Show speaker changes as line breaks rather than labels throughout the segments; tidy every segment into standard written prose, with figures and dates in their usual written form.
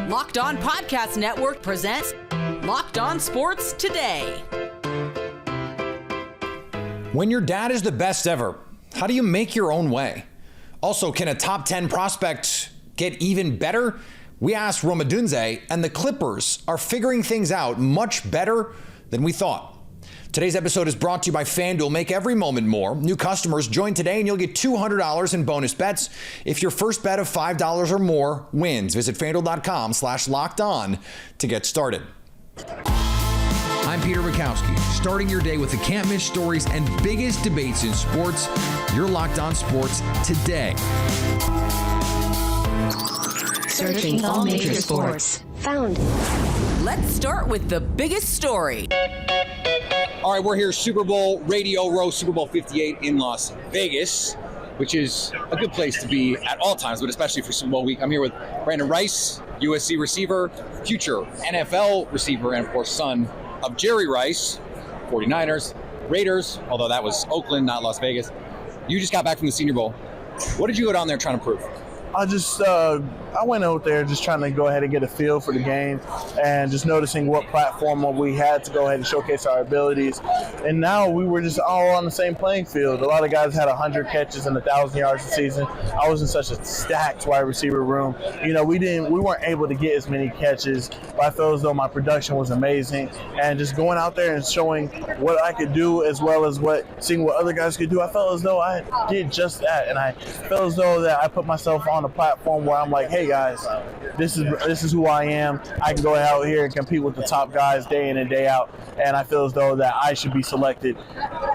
Locked On Podcast Network presents Locked On Sports Today.
When your dad is the best ever, how do you make your own way? Also, can a top 10 prospect get even better? We asked Odunze, and the Clippers are figuring things out much better than we thought. Today's episode is brought to you by FanDuel. Make every moment more. New customers join today and you'll get $200 in bonus bets if your first bet of $5 or more wins. Visit FanDuel.com/lockedon to get started. I'm Peter Bukowski, starting your day with the can't-miss stories and biggest debates in sports. You're Locked On Sports Today.
Searching all major sports. Found.
Let's start with the biggest story.
All right, we're here, Super Bowl Radio Row, Super Bowl 58 in Las Vegas, which is a good place to be at all times, but especially for Super Bowl week. I'm here with Brandon Rice, USC receiver, future NFL receiver, and of course, son of Jerry Rice, 49ers, Raiders, although that was Oakland, not Las Vegas. You just got back from the Senior Bowl. What did you go down there trying to prove?
I went out there just trying to go ahead and get a feel for the game and just noticing what platform we had to go ahead and showcase our abilities. And now we were just all on the same playing field. A lot of guys had 100 catches and 1,000 yards a season. I was in such a stacked wide receiver room. You know, we weren't able to get as many catches, but I felt as though my production was amazing. And just going out there and showing what I could do as well as seeing what other guys could do, I felt as though I did just that. And I felt as though that I put myself on a platform where I'm like, hey guys, this is who I am. I can go out here and compete with the top guys day in and day out, and I feel as though that I should be selected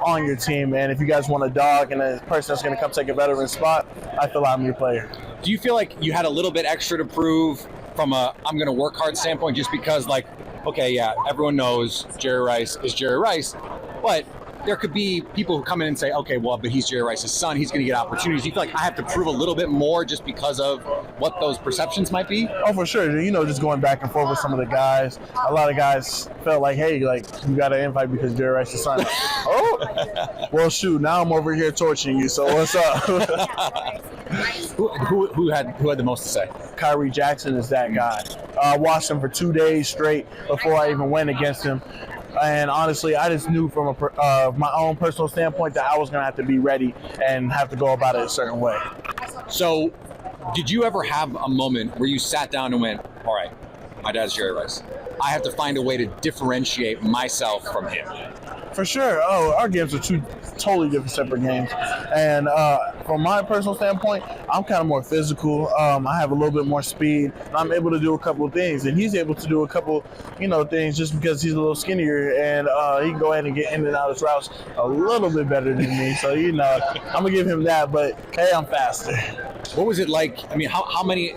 on your team. And if you guys want a dog and a person that's going to come take a veteran spot, I feel I'm your player.
Do you feel like you had a little bit extra to prove from a I'm going to work hard standpoint, just because, like, okay, yeah, everyone knows Jerry Rice is Jerry Rice, but there could be people who come in and say, okay, well, but he's Jerry Rice's son. He's going to get opportunities. You feel like I have to prove a little bit more just because of what those perceptions might be?
Oh, for sure. You know, just going back and forth with some of the guys, a lot of guys felt like, hey, like, you got an invite because Jerry Rice's son. Like, oh, well, shoot, now I'm over here torching you, so what's up?
who had the most to say?
Kyrie Jackson is that guy. I watched him for 2 days straight before I even went against him. And honestly, I just knew from my own personal standpoint that I was going to have to be ready and have to go about it a certain way.
So did you ever have a moment where you sat down and went, all right, my dad's Jerry Rice. I have to find a way to differentiate myself from him?
For sure. Oh, our games are two totally different separate games. And from my personal standpoint, I'm kind of more physical. I have a little bit more speed. I'm able to do a couple of things. And he's able to do a couple, things just because he's a little skinnier. And he can go ahead and get in and out of his routes a little bit better than me. So, I'm going to give him that. But, hey, I'm faster.
What was it like? I mean, how many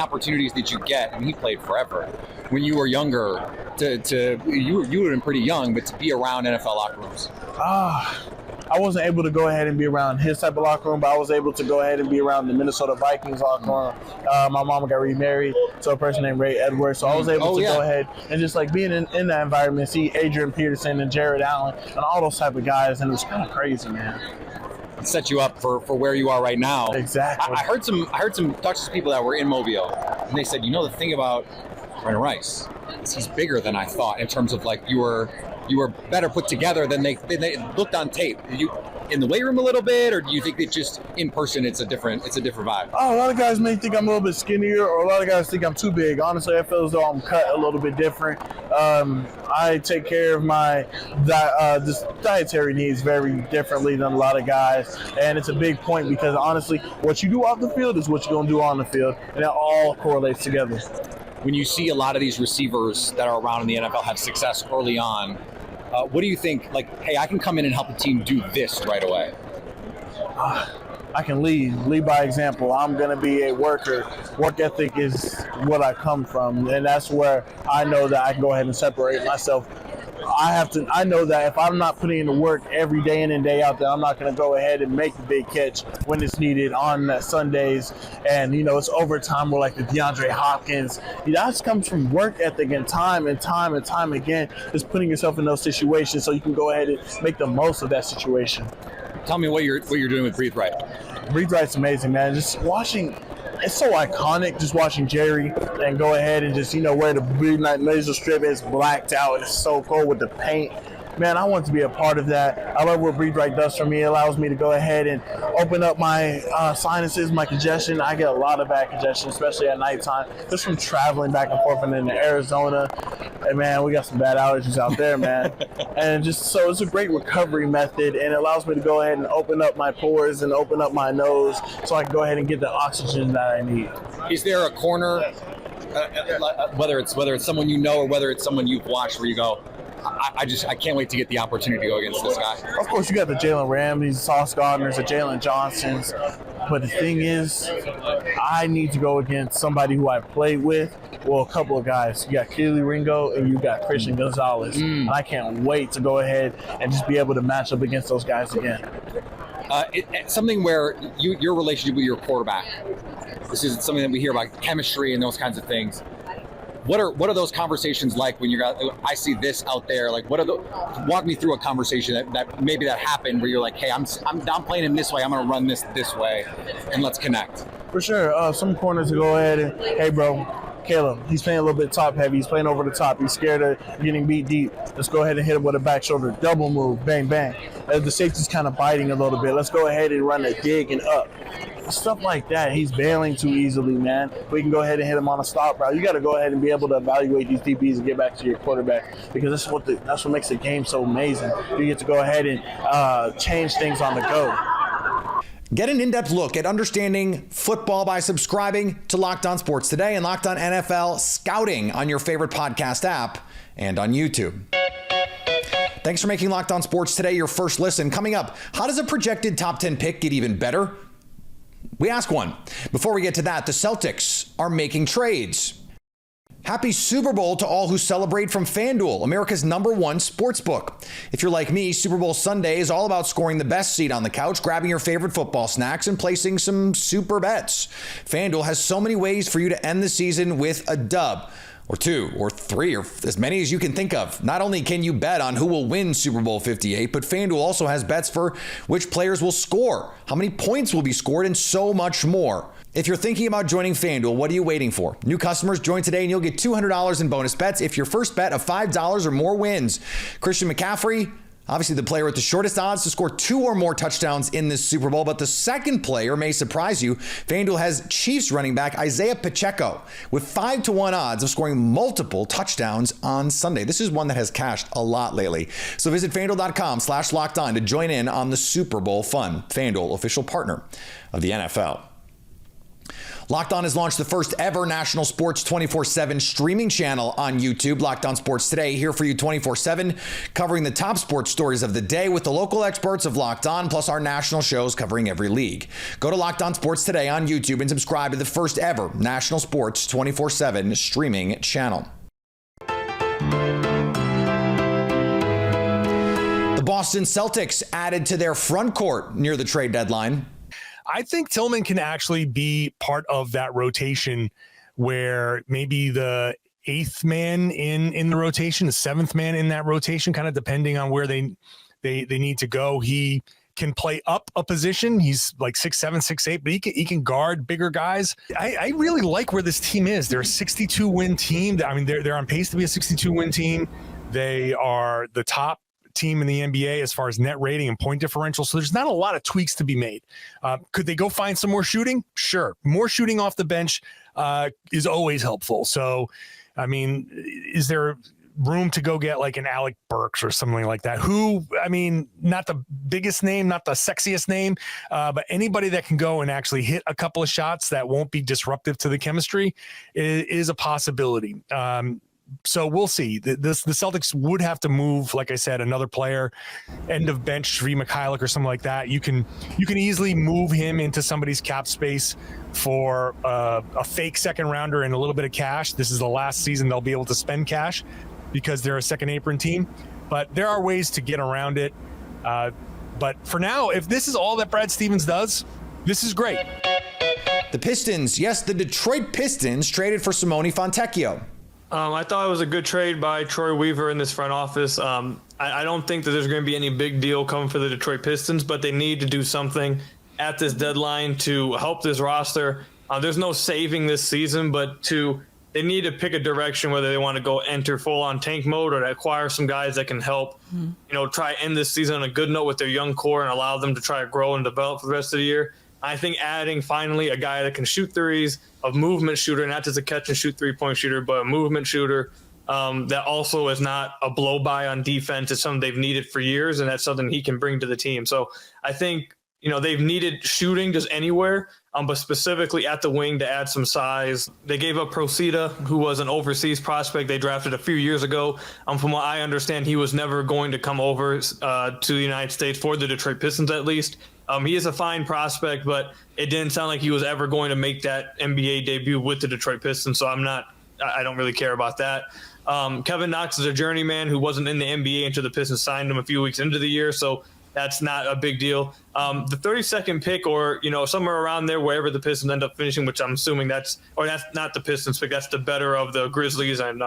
opportunities did you get? I mean, he played forever. When you were younger, you would have been pretty young, but to be around NFL locker rooms?
I wasn't able to go ahead and be around his type of locker room, but I was able to go ahead and be around the Minnesota Vikings locker room. My mom got remarried to a person named Ray Edwards, so I was able to go ahead and just like being in that environment, see Adrian Peterson and Jared Allen and all those type of guys, and it was kind of crazy, man.
It set you up for where you are right now.
Exactly.
I heard some talk to some people that were in Mobile, and they said, the thing about Brandon Rice is he's bigger than I thought in terms of like you were better put together than they looked on tape. You in the weight room a little bit, or do you think that just in person it's a different vibe?
Oh, a lot of guys may think I'm a little bit skinnier, or a lot of guys think I'm too big. Honestly, I feel as though I'm cut a little bit different. I take care of my dietary needs very differently than a lot of guys, and it's a big point because honestly, what you do off the field is what you're going to do on the field, and it all correlates together.
When you see a lot of these receivers that are around in the NFL have success early on, what do you think? Like, hey, I can come in and help a team do this right away.
I can lead by example. I'm going to be a worker. Work ethic is what I come from, and that's where I know that I can go ahead and separate myself. I know that if I'm not putting in the work every day in and day out, that I'm not going to go ahead and make the big catch when it's needed on Sundays. And, it's overtime where like the DeAndre Hopkins. That just comes from work ethic and time again, just putting yourself in those situations so you can go ahead and make the most of that situation.
Tell me what you're doing with Breathe Right.
Breathe Right's amazing, man. Just watching it's so iconic just watching Jerry and go ahead and just, wear the midnight laser strip. It's blacked out. It's so cold with the paint. Man, I want to be a part of that. I love what Breathe Right does for me. It allows me to go ahead and open up my sinuses, my congestion. I get a lot of bad congestion, especially at nighttime, just from traveling back and forth and into Arizona. And man, we got some bad allergies out there, man. And just so it's a great recovery method, and it allows me to go ahead and open up my pores and open up my nose so I can go ahead and get the oxygen that I need.
Is there a corner, whether it's someone you know or whether it's someone you've watched, where you go, I can't wait to get the opportunity to go against this guy?
Of course, you got the Jalen Ramseys, Sauce Gardners, the Jalen Johnsons. But the thing is, I need to go against somebody who I played with. Well, a couple of guys. You got Keely Ringo and you got Christian Gonzalez. And I can't wait to go ahead and just be able to match up against those guys again.
It's something where your relationship with your quarterback, this is something that we hear about, chemistry and those kinds of things. What are those conversations like when I see this out there? Like, walk me through a conversation that maybe that happened where you're like, hey, I'm playing him this way. I'm going to run this way, and let's connect.
For sure. Some corners will go ahead and, hey, bro, Caleb, he's playing a little bit top heavy. He's playing over the top. He's scared of getting beat deep. Let's go ahead and hit him with a back shoulder. Double move. Bang, bang. The safety's kind of biting a little bit. Let's go ahead and run a dig and up. Stuff like that. He's bailing too easily, man. We can go ahead and hit him on a stop route. You got to go ahead and be able to evaluate these DBs and get back to your quarterback, because that's what makes the game so amazing. You get to go ahead and change things on the go.
Get an in-depth look at understanding football by subscribing to Locked On Sports Today and Locked On NFL Scouting on your favorite podcast app and on YouTube. Thanks for making Locked On Sports Today your first listen. Coming up, how does a projected top 10 pick get even better? We ask one. Before we get to that, the Celtics are making trades. Happy Super Bowl to all who celebrate from FanDuel, America's #1 sportsbook. If you're like me, Super Bowl Sunday is all about scoring the best seat on the couch, grabbing your favorite football snacks, and placing some super bets. FanDuel has so many ways for you to end the season with a dub, or 2, or 3, or as many as you can think of. Not only can you bet on who will win Super Bowl 58, but FanDuel also has bets for which players will score, how many points will be scored, and so much more. If you're thinking about joining FanDuel, what are you waiting for? New customers, join today and you'll get $200 in bonus bets if your first bet of $5 or more wins. Christian McCaffrey, obviously the player with the shortest odds to score 2 or more touchdowns in this Super Bowl, but the second player may surprise you. FanDuel has Chiefs running back Isaiah Pacheco with 5-1 odds of scoring multiple touchdowns on Sunday. This is one that has cashed a lot lately. So visit FanDuel.com/lockedon to join in on the Super Bowl fun. FanDuel, official partner of the NFL. Locked On has launched the first ever national sports 24/7 streaming channel on YouTube. Locked On Sports Today, here for you 24/7, covering the top sports stories of the day with the local experts of Locked On, plus our national shows covering every league. Go to Locked On Sports Today on YouTube and subscribe to the first ever national sports 24/7 streaming channel. The Boston Celtics added to their front court near the trade deadline.
I think Tillman can actually be part of that rotation where maybe the 8th man in the rotation, the 7th man in that rotation, kind of depending on where they need to go. He can play up a position. He's like 6'7", 6'8", but he can guard bigger guys. I really like where this team is. They're a 62-win team. I mean, they're on pace to be a 62-win team. They are the top team in the NBA as far as net rating and point differential. So there's not a lot of tweaks to be made. Could they go find some more shooting? Sure. More shooting off the bench is always helpful. So, I mean, is there room to go get like an Alec Burks or something like that? Who, I mean, not the biggest name, not the sexiest name, but anybody that can go and actually hit a couple of shots that won't be disruptive to the chemistry is a possibility. So we'll see. The Celtics would have to move, like I said, another player, end of bench, Xavier Tillman or something like that. You can easily move him into somebody's cap space for a fake second rounder and a little bit of cash. This is the last season they'll be able to spend cash because they're a second apron team. But there are ways to get around it. But for now, if this is all that Brad Stevens does, this is great.
The Pistons, yes, the Detroit Pistons traded for Simone Fontecchio.
I thought it was a good trade by Troy Weaver in this front office. I don't think that there's going to be any big deal coming for the Detroit Pistons, but they need to do something at this deadline to help this roster There's no saving this season, but they need to pick a direction whether they want to go enter full-on tank mode or to acquire some guys that can help, try end this season on a good note with their young core and allow them to try to grow and develop for the rest of the year. I think adding finally a guy that can shoot threes, a movement shooter, not just a catch and shoot 3-point shooter, but a movement shooter that also is not a blow-by on defense. It's something they've needed for years, and that's something he can bring to the team. So I think, they've needed shooting just anywhere, but specifically at the wing to add some size. They gave up Procida, who was an overseas prospect they drafted a few years ago. From what I understand, he was never going to come over to the United States for the Detroit Pistons at least. He is a fine prospect, but it didn't sound like he was ever going to make that NBA debut with the Detroit Pistons, so I don't really care about that. Kevin Knox is a journeyman who wasn't in the NBA until the Pistons signed him a few weeks into the year, so that's not a big deal. The 32nd pick, or somewhere around there, wherever the Pistons end up finishing, which I'm assuming that's not the Pistons pick, that's the better of the Grizzlies and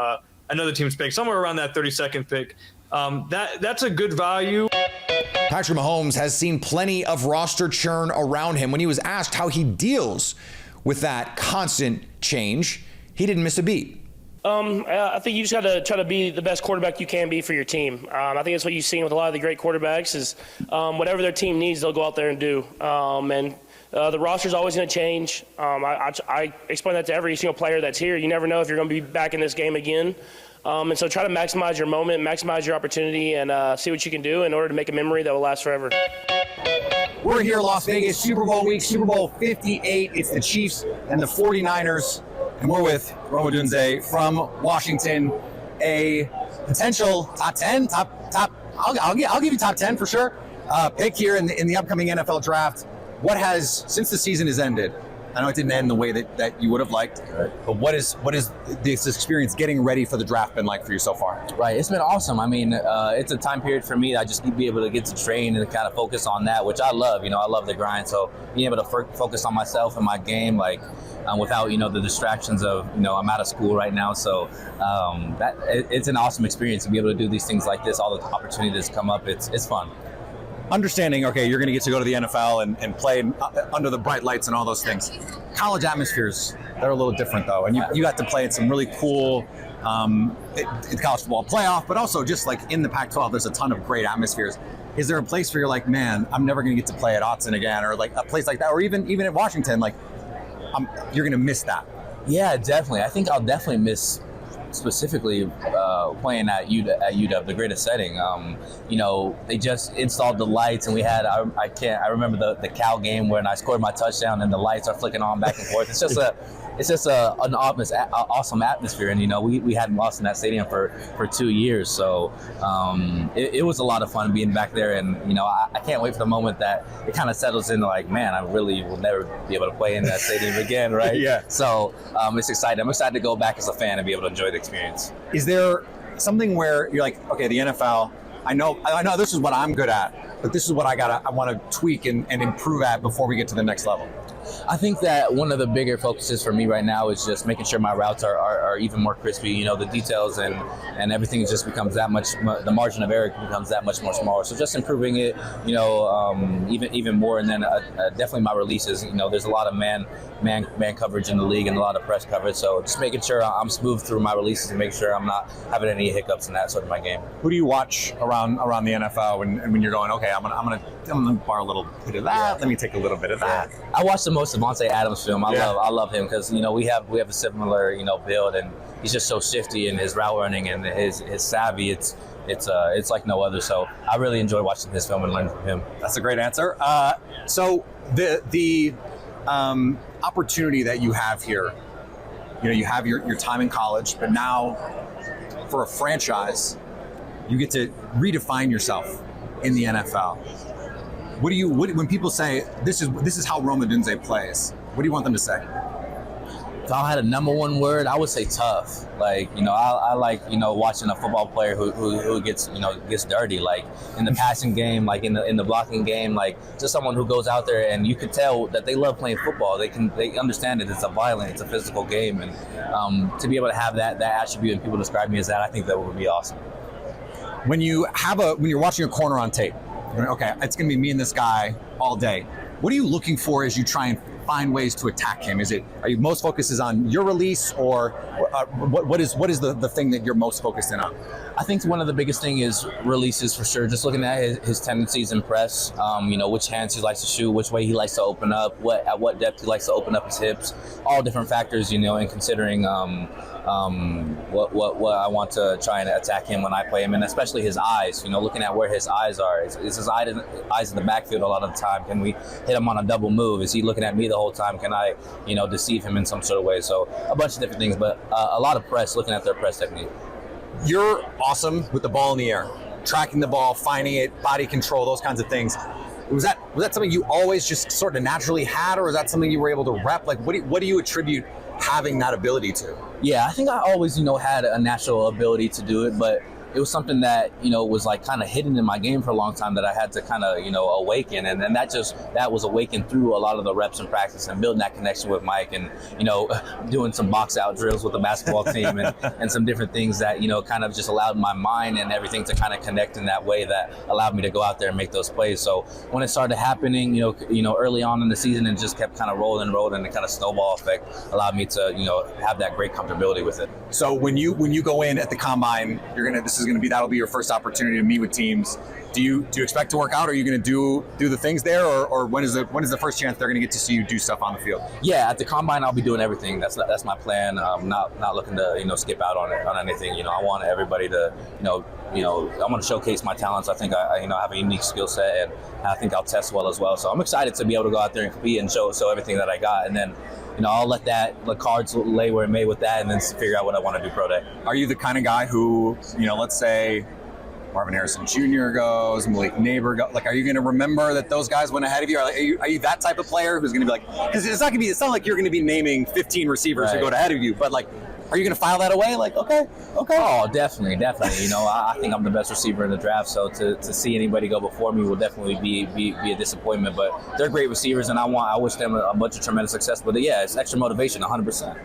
another team's pick, somewhere around that 32nd pick. That's a good value.
Patrik Mahomes has seen plenty of roster churn around him. When he was asked how he deals with that constant change, he didn't miss a beat.
I think you just got to try to be the best quarterback you can be for your team. I think that's what you've seen with a lot of the great quarterbacks is whatever their team needs, they'll go out there and do. The roster's always going to change. I explain that to every single player that's here. You never know if you're going to be back in this game again. And so try to maximize your moment, maximize your opportunity, and see what you can do in order to make a memory that will last forever.
We're here in Las Vegas, Super Bowl week, Super Bowl 58. It's the Chiefs and the 49ers. And we're with Odunze from Washington, a potential top 10, I'll give you top 10 for sure, pick here in the upcoming NFL draft. What has, since the season has ended, I know it didn't end the way that you would have liked, but what is this experience getting ready for the draft been like for you so far?
Right, it's been awesome. I mean, it's a time period for me. I just need to be able to get to train and kind of focus on that, which I love. I love the grind. So being able to focus on myself and my game, without the distractions of I'm out of school right now. So it's an awesome experience to be able to do these things like this. All the opportunities come up. It's fun.
Understanding, okay, you're going to get to go to the NFL and play under the bright lights and all those things. College atmospheres, they're a little different though, and you got to play in some really cool college football playoff, but also just like in the Pac-12, there's a ton of great atmospheres. Is there a place where you're like, man, I'm never going to get to play at Autzen again, or like a place like that, or even at Washington, you're going to miss that?
Yeah, definitely. I think I'll definitely miss specifically playing at UW, the greatest setting. They just installed the lights, and we had I remember the Cal game when I scored my touchdown and the lights are flicking on back and forth. It's just an awesome atmosphere, and we hadn't lost in that stadium for 2 years, so it was a lot of fun being back there, and I can't wait for the moment that it kind of settles into man, I really will never be able to play in that stadium again, right?
Yeah.
So it's exciting. I'm excited to go back as a fan and be able to enjoy the experience.
Is there something where you're like, okay, the NFL, I know this is what I'm good at, but this is what I want to tweak and improve at before we get to the next level?
I think that one of the bigger focuses for me right now is just making sure my routes are even more crispy. The details and everything just becomes that much, the margin of error becomes that much more smaller. So just improving it, even more. And then definitely my releases, there's a lot of man coverage in the league and a lot of press coverage. So just making sure I'm smooth through my releases and make sure I'm not having any hiccups in that sort of my game.
Who do you watch around the NFL when you're going, okay, I'm gonna borrow a little bit of that. Let me take a little bit of that.
I watched the most Devontae Adams film. I love him because we have a similar build, and he's just so shifty in his route running and his savvy. It's like no other. So I really enjoy watching his film and learning from him.
That's a great answer. So the opportunity that you have here, you have your time in college, but now for a franchise, you get to redefine yourself in the NFL. When people say this is how Odunze plays, what do you want them to say?
If I had a number one word, I would say tough. I like watching a football player who gets dirty, in the passing game, in the blocking game, just someone who goes out there and you could tell that they love playing football. They understand it. It's it's a physical game, and to be able to have that attribute and people describe me as that, I think that would be awesome.
When you're watching a corner on tape, okay, it's going to be me and this guy all day. What are you looking for as you try and find ways to attack him? Are you most focused on your release, or what is the thing that you're most focused in on?
I think one of the biggest thing is releases for sure. Just looking at his tendencies in press, which hands he likes to shoot, which way he likes to open up, at what depth he likes to open up his hips, all different factors, and considering what I want to try and attack him when I play him, and especially his eyes. Looking at where his eyes are. Is his eyes in the backfield a lot of the time? Can we hit him on a double move? Is he looking at me the whole time? Can I, deceive him in some sort of way? So a bunch of different things, but a lot of press, looking at their press technique.
You're awesome with the ball in the air, tracking the ball, finding it, body control, those kinds of things. Was that something you always just sort of naturally had, or is that something you were able to rep? Like, what do you attribute having that ability to?
Yeah, I think I always, had a natural ability to do it, but it was something that, was like kind of hidden in my game for a long time that I had to kind of, awaken. And then that was awakened through a lot of the reps and practice and building that connection with Mike and, doing some box out drills with the basketball team and some different things that, kind of just allowed my mind and everything to kind of connect in that way that allowed me to go out there and make those plays. So when it started happening, early on in the season, and just kept kind of rolling and the kind of snowball effect allowed me to, have that great comfortability with it.
So when you go in at the combine, that'll be your first opportunity to meet with teams. Do you expect to work out? Are you going to do the things there, or when is the first chance they're going to get to see you do stuff on the field?
Yeah, at the combine I'll be doing everything. That's my plan. I'm not looking to skip out on anything. I want everybody to I want to showcase my talents. I think I have a unique skill set, and I think I'll test well as well. So I'm excited to be able to go out there and compete and show everything that I got, and then I'll let the cards lay where it may with that, and then figure out what I want to do pro day.
Are you the kind of guy who, let's say Marvin Harrison Jr. goes, Malik Neighbor goes, like, are you going to remember that those guys went ahead of you? Are you that type of player who's going to be like, because it's not like you're going to be naming 15 receivers who go ahead of you, but like, are you going to file that away? Like, okay.
Oh, definitely. I think I'm the best receiver in the draft, so to see anybody go before me will definitely be a disappointment. But they're great receivers, and I wish them a bunch of tremendous success. But yeah, it's extra motivation, 100%.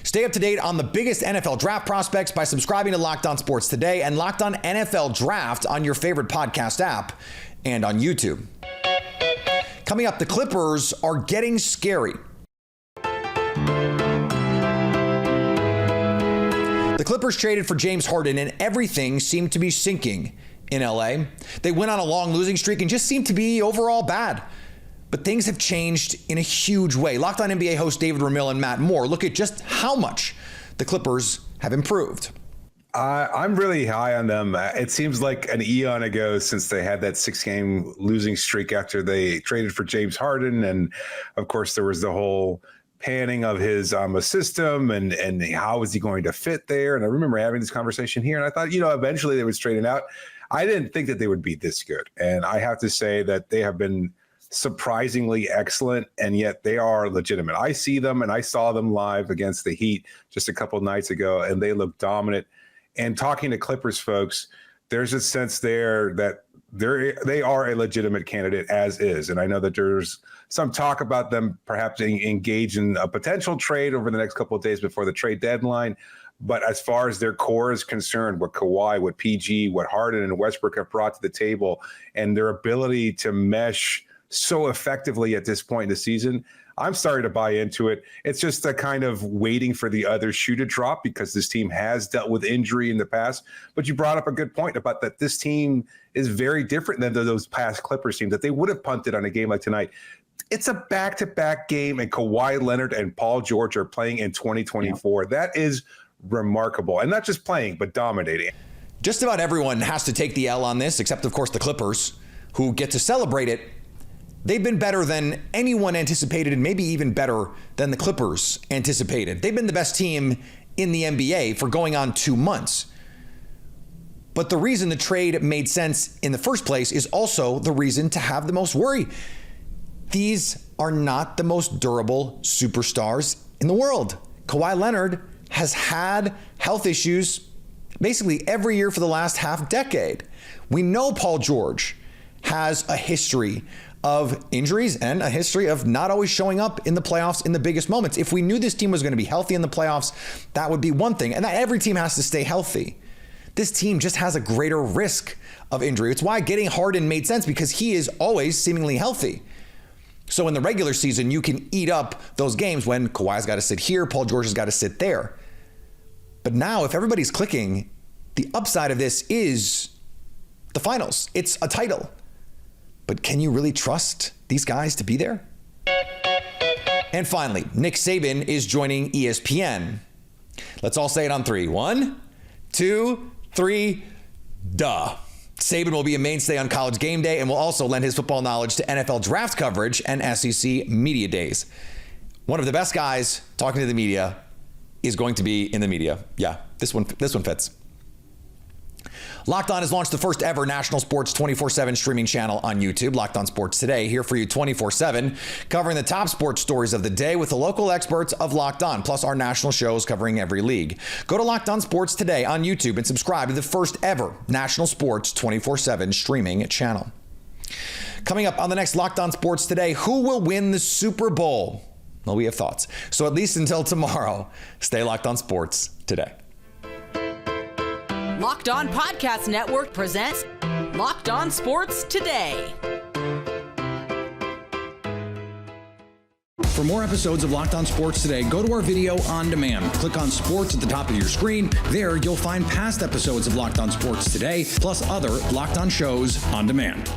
Stay up to date on the biggest NFL draft prospects by subscribing to Locked On Sports Today and Locked On NFL Draft on your favorite podcast app and on YouTube. Coming up, the Clippers are getting scary. The Clippers traded for James Harden, and everything seemed to be sinking in LA. They went on a long losing streak and just seemed to be overall bad. But things have changed in a huge way. Locked On NBA host David Ramil and Matt Moore look at just how much the Clippers have improved.
I'm really high on them. It seems like an eon ago since they had that 6-game losing streak after they traded for James Harden. And of course, there was the whole panning of his system and how is he going to fit there. And I remember having this conversation here, and I thought, eventually they would straighten out. I didn't think that they would be this good. And I have to say that they have been surprisingly excellent, and yet they are legitimate. I see them, and I saw them live against the Heat just a couple of nights ago, and they look dominant. And talking to Clippers folks, there's a sense there that they are a legitimate candidate as is. And I know that there's some talk about them perhaps engage in a potential trade over the next couple of days before the trade deadline. But as far as their core is concerned, what Kawhi, what PG, what Harden and Westbrook have brought to the table, and their ability to mesh so effectively at this point in the season, I'm starting to buy into it. It's just a kind of waiting for the other shoe to drop because this team has dealt with injury in the past. But you brought up a good point about that this team is very different than those past Clippers teams that they would have punted on a game like tonight. It's a back-to-back game, and Kawhi Leonard and Paul George are playing in 2024. Yeah. That is remarkable. And not just playing, but dominating.
Just about everyone has to take the L on this, except, of course, the Clippers, who get to celebrate it. They've been better than anyone anticipated, and maybe even better than the Clippers anticipated. They've been the best team in the NBA for going on 2 months. But the reason the trade made sense in the first place is also the reason to have the most worry. These are not the most durable superstars in the world. Kawhi Leonard has had health issues basically every year for the last half decade. We know Paul George has a history of injuries and a history of not always showing up in the playoffs in the biggest moments. If we knew this team was going to be healthy in the playoffs, that would be one thing. And that every team has to stay healthy. This team just has a greater risk of injury. It's why getting Harden made sense, because he is always seemingly healthy. So in the regular season, you can eat up those games when Kawhi's got to sit here, Paul George has got to sit there. But now, if everybody's clicking, the upside of this is the finals. It's a title. But can you really trust these guys to be there? And finally, Nick Saban is joining ESPN. Let's all say it on three. 1, 2, 3, duh. Saban will be a mainstay on College Game Day and will also lend his football knowledge to NFL draft coverage and SEC media days. One of the best guys talking to the media is going to be in the media. Yeah, this one fits. Locked On has launched the first ever national sports 24/7 streaming channel on YouTube, Locked On Sports Today, here for you 24/7, covering the top sports stories of the day with the local experts of Locked On, plus our national shows covering every league. Go to Locked On Sports Today on YouTube and subscribe to the first ever national sports 24/7 streaming channel. Coming up on the next Locked On Sports Today, who will win the Super Bowl? Well, we have thoughts. So at least until tomorrow, stay Locked On Sports Today.
Locked On Podcast Network presents Locked On Sports Today.
For more episodes of Locked On Sports Today, go to our video on demand. Click on Sports at the top of your screen. There, you'll find past episodes of Locked On Sports Today, plus other Locked On shows on demand.